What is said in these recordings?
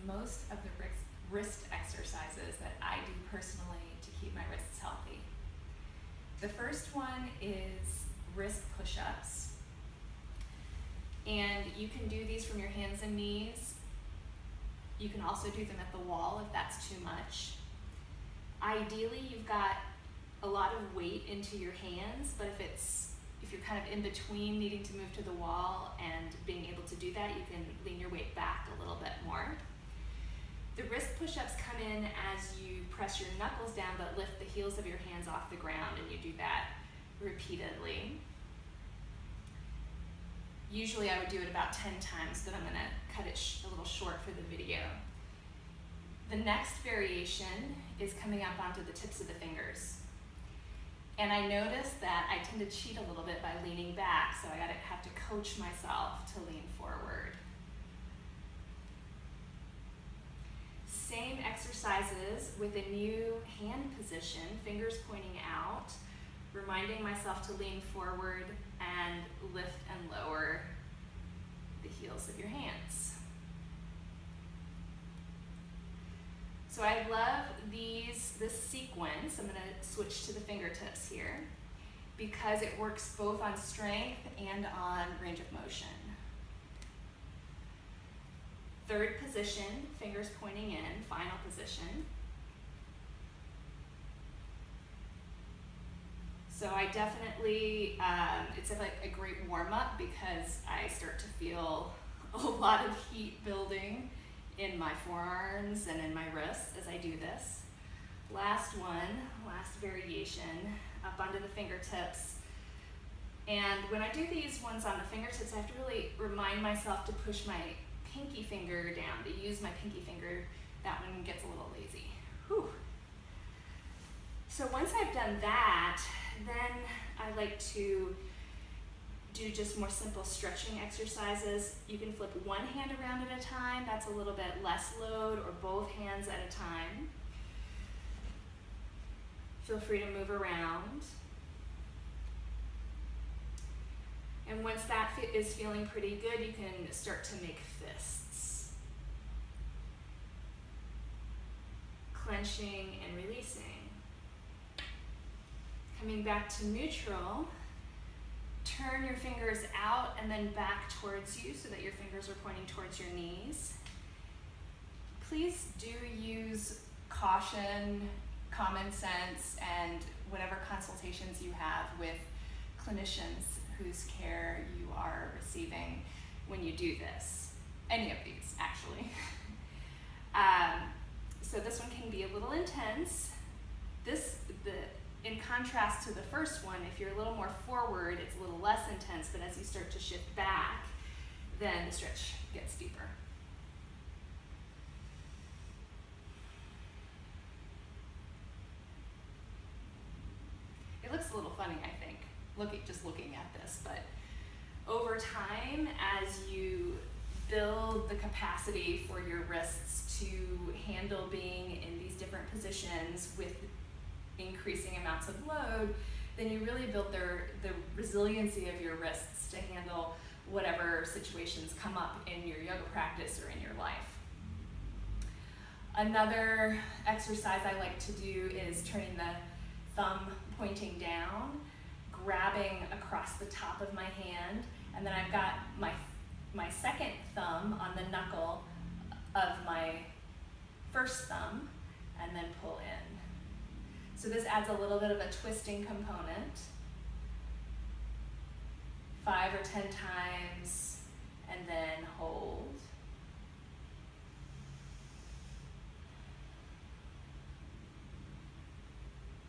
most of the wrist exercises that I do personally to keep my wrists healthy. The first one is wrist push-ups. And you can do these from your hands and knees. You can also do them at the wall if that's too much. Ideally, you've got a lot of weight into your hands, but if you're kind of in between needing to move to the wall and being able to do that, you can lean your weight back a little bit more. The wrist push-ups come in as you press your knuckles down but lift the heels of your hands off the ground, and you do that repeatedly. Usually I would do it about 10 times, but I'm going to cut it a little short for the video. The next variation is coming up onto the tips of the fingers. And I noticed that I tend to cheat a little bit by leaning back, so I have to coach myself to lean forward. Same exercises with a new hand position, fingers pointing out, reminding myself to lean forward and lift and lower the heels of your hands. So I love this sequence. I'm going to switch to the fingertips here because it works both on strength and on range of motion. Third position, fingers pointing in, final position. So I definitely, it's like a great warm-up because I start to feel a lot of heat building in my forearms and in my wrists as I do this. Last variation, up onto the fingertips. And when I do these ones on the fingertips, I have to really remind myself to push my pinky finger down, to use my pinky finger. That one gets a little lazy. Whew. So once I've done that, then I like to do just more simple stretching exercises. You can flip one hand around at a time. That's a little bit less load, or both hands at a time. Feel free to move around. And once that is feeling pretty good, you can start to make fists. Clenching and releasing. Coming back to neutral, turn your fingers out and then back towards you so that your fingers are pointing towards your knees. Please do use caution, common sense, and whatever consultations you have with clinicians whose care you are receiving when you do this. Any of these, actually. So this one can be a little intense. In contrast to the first one, if you're a little more forward, it's a little less intense, but as you start to shift back, then the stretch gets deeper. It looks a little funny, I think, just looking at this, but over time, as you build the capacity for your wrists to handle being in these different positions with increasing amounts of load, then you really build the resiliency of your wrists to handle whatever situations come up in your yoga practice or in your life. Another exercise I like to do is turning the thumb pointing down, grabbing across the top of my hand, and then I've got my second thumb on the knuckle of my first thumb, and then pull in. So this adds a little bit of a twisting component. 5 or 10 times, and then hold.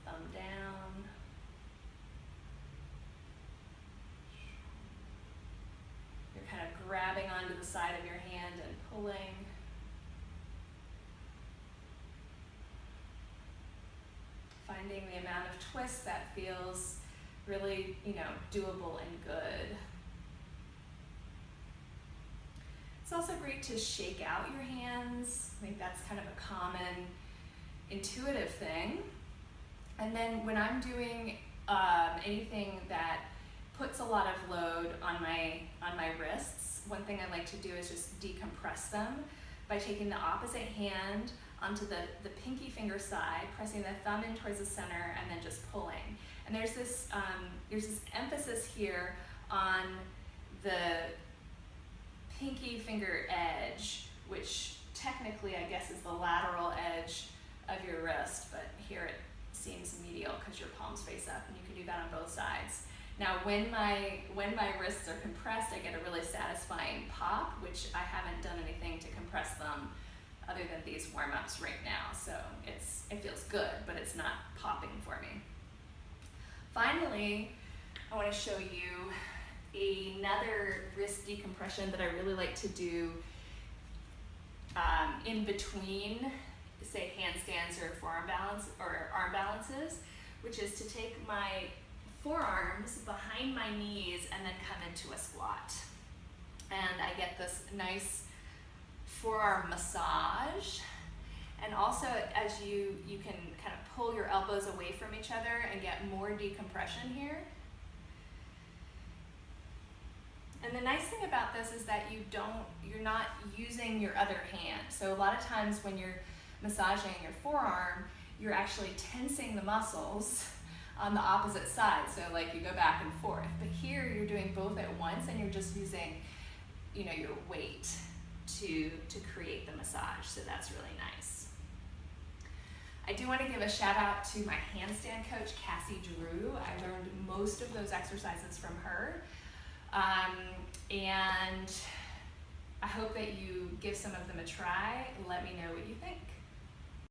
Thumb down. You're kind of grabbing onto the side of your hand and pulling. Finding the amount of twist that feels really, doable and good. It's also great to shake out your hands. I think that's kind of a common intuitive thing. And then when I'm doing anything that puts a lot of load on my wrists, one thing I like to do is just decompress them by taking the opposite hand onto the pinky finger side, pressing the thumb in towards the center, and then just pulling. And there's this emphasis here on the pinky finger edge, which technically I guess is the lateral edge of your wrist, but here it seems medial because your palms face up, and you can do that on both sides. Now when my wrists are compressed, I get a really satisfying pop, which I haven't done anything to compress them other than these warm-ups right now. So it feels good, but it's not popping for me. Finally, I want to show you another wrist decompression that I really like to do in between, say, handstands or forearm balance or arm balances, which is to take my forearms behind my knees and then come into a squat. And I get this nice forearm massage. And also, as you can kind of pull your elbows away from each other and get more decompression here. And the nice thing about this is that you're not using your other hand. So a lot of times when you're massaging your forearm, you're actually tensing the muscles on the opposite side. So like you go back and forth. But here you're doing both at once, and you're just using, your weight to create the massage. So that's really nice. I do want to give a shout out to my handstand coach, Cassie Drew. I learned most of those exercises from her. And I hope that you give some of them a try. Let me know what you think.